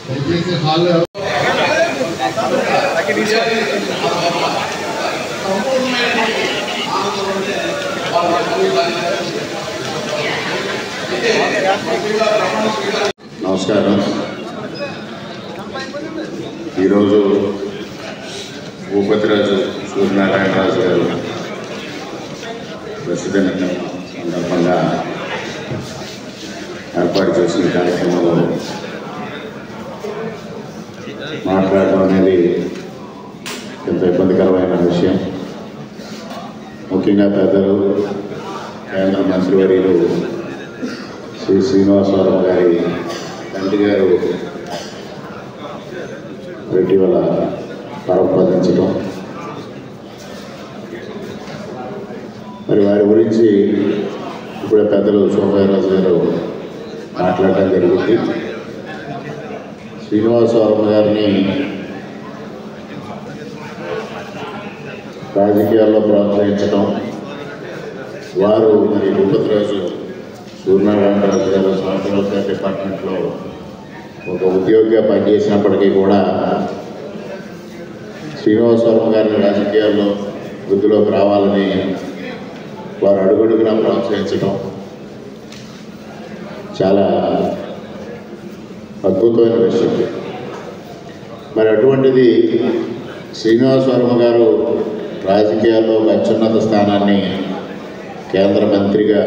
దయచేసి హాల్ నమస్కారం. ఈరోజు భూపతిరాజు సూర్యనారాయణరాజు గారు ప్రసిద్ధ సందర్భంగా ఏర్పాటు చేసిన కార్యక్రమంలో మాట్లాడడం అనేది ఎంత ఇబ్బందికరమైన విషయం. ముఖ్యంగా పెద్దలు కేంద్ర మంత్రివర్యులు శ్రీ శ్రీనివాసరావు గారి తండ్రి గారు ఇటీవల పరమపదించడం, మరి వారి గురించి ఇప్పుడే పెద్దలు శోభరాజు గారు మాట్లాడటం జరిగింది. శ్రీనివాసరావు గారిని రాజకీయాల్లో ప్రోత్సహించడం, వారు మరి భూపతిరాజు సూర్యనారాయణరాజు గారు సాఫ్ట్వేర్ వెల్ఫేర్ డిపార్ట్మెంట్లో ఒక ఉద్యోగిగా పనిచేసినప్పటికీ కూడా శ్రీనివాసరావు గారిని రాజకీయాల్లో వృద్ధిలోకి రావాలని వారు అడుగడుగునా ప్రోత్సహించడం చాలా అద్భుతమైన విషయం. మరి అటువంటిది శ్రీనివాసరావు గారు రాజకీయాల్లో అత్యున్నత స్థానాన్ని కేంద్ర మంత్రిగా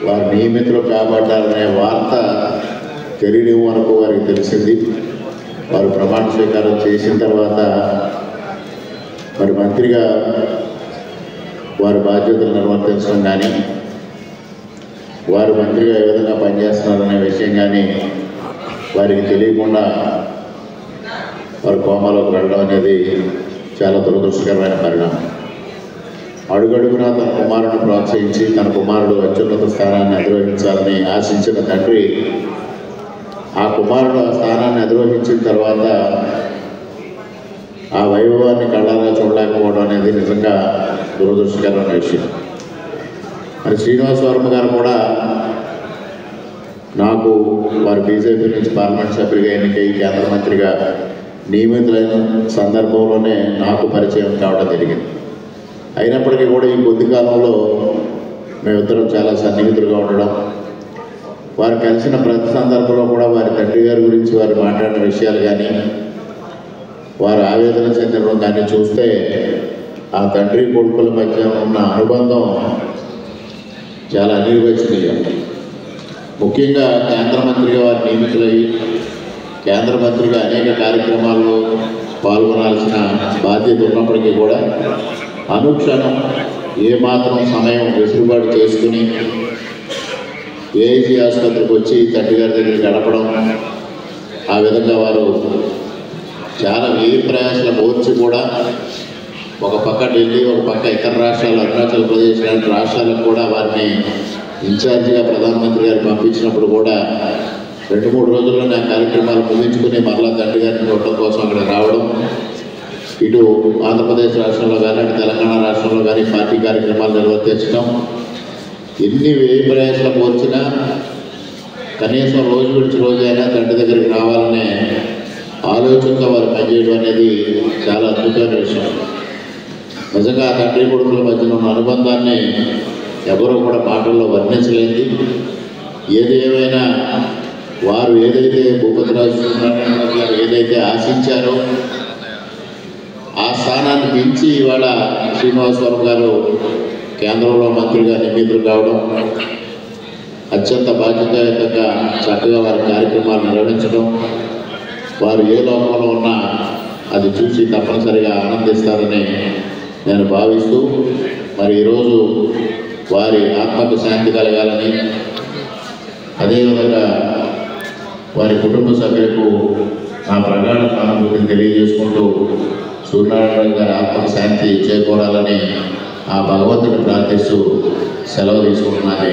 వారు నియమితులు కాబట్టాలనే వార్త తెలియని వరకు వారికి తెలిసింది. వారు ప్రమాణ స్వీకారం చేసిన తర్వాత మరి మంత్రిగా వారి బాధ్యతలు నిర్వర్తించడం కానీ, వారు మంత్రిగా ఏ విధంగా పనిచేస్తున్నారనే విషయం కానీ వారికి తెలియకుండా వారు కోమాలోకి వెళ్ళడం అనేది చాలా దురదృష్టకరమైన పరిణామం. అడుగడుగునా తన కుమారుడు ప్రోత్సహించి తన కుమారుడు అత్యున్నత స్థానాన్ని అధిరోహించాలని ఆశించిన తండ్రి ఆ కుమారుడు ఆ స్థానాన్ని అధిరోహించిన తర్వాత ఆ వైభవాన్ని కళ్ళారా చూడలేకపోవడం అనేది నిజంగా దురదృష్టకరమైన విషయం. మరి శ్రీనివాసవర్మ గారు కూడా నాకు వారు బీజేపీ నుంచి పార్లమెంట్ సభ్యుడిగా ఎన్నికై కేంద్ర మంత్రిగా నియమితులైన సందర్భంలోనే నాకు పరిచయం కావడం జరిగింది. అయినప్పటికీ కూడా ఈ కొద్ది కాలంలో మేమిద్దరం చాలా సన్నిహితులుగా ఉండడం, వారు కలిసిన ప్రతి సందర్భంలో కూడా వారి తండ్రి గారి గురించి వారు మాట్లాడిన విషయాలు కానీ, వారు ఆవేదన చెందడం కానీ చూస్తే ఆ తండ్రి కొడుకుల మధ్య ఉన్న అనుబంధం చాలా అనిర్వచనీయం. ముఖ్యంగా కేంద్ర మంత్రిగా వారు నియమితులయ్యి కేంద్ర మంత్రిగా అనేక కార్యక్రమాల్లో పాల్గొనాల్సిన బాధ్యత ఉన్నప్పటికీ కూడా అనుక్షణం ఏమాత్రం సమయం వెసులుబాటు చేసుకుని ఏఐజీ ఆసుపత్రికి వచ్చి తండ్రి గారి దగ్గరికి గడపడం, ఆ విధంగా వారు చాలా వ్యయ ప్రయాసాల కోర్చి కూడా ఒక పక్క ఢిల్లీ, ఒక పక్క ఇతర రాష్ట్రాలు, అరుణాచల్ ప్రదేశ్ లాంటి రాష్ట్రాలకు కూడా వారిని ఇన్ఛార్జిగా ప్రధానమంత్రి గారు పంపించినప్పుడు కూడా 2-3 రోజుల్లో నా కార్యక్రమాలు ముగించుకుని మరలా తండ్రి గారిని చూడటం కోసం అక్కడ రావడం, ఇటు ఆంధ్రప్రదేశ్ రాష్ట్రంలో కానీ అటు తెలంగాణ రాష్ట్రంలో కానీ పార్టీ కార్యక్రమాలు నిర్వర్తించడం, ఎన్ని వ్యయ ప్రయాసాలు కోర్చినా కనీసం రోజు విడిచి రోజైనా తండ్రి దగ్గరికి రావాలనే ఆలోచనతో వారు పనిచేయడం అనేది చాలా అద్భుతమైన విషయం. నిజంగా ఆ తండ్రి కొడుకుల మధ్యన ఉన్న అనుబంధాన్ని ఎవరూ కూడా మాటల్లో వర్ణించలేంది. ఏది ఏమైనా వారు ఏదైతే భూపతిరాజు సూర్యనారాయణరాజు గారు ఏదైతే ఆశించారో ఆ స్థానాన్ని మించి ఇవాళ శ్రీనివాసరావు గారు కేంద్రంలో మంత్రిగా నియమితులు కావడం, అత్యంత బాధ్యతాయుతంగా చక్కగా వారి కార్యక్రమాలు నిర్వహించడం, వారు ఏ లోకంలో ఉన్నా అది చూసి తప్పనిసరిగా ఆనందిస్తారని నేను భావిస్తూ, మరి ఈరోజు వారి ఆత్మకు శాంతి కలగాలని, అదేవిధంగా వారి కుటుంబ సభ్యులకు నా ప్రగాఢ సానుభూతిని తెలియజేసుకుంటూ సూర్యనారాయణ గారి ఆత్మకు శాంతి చేకూరాలని ఆ భగవంతుని ప్రార్థిస్తూ సెలవు తీసుకుంటున్నాను.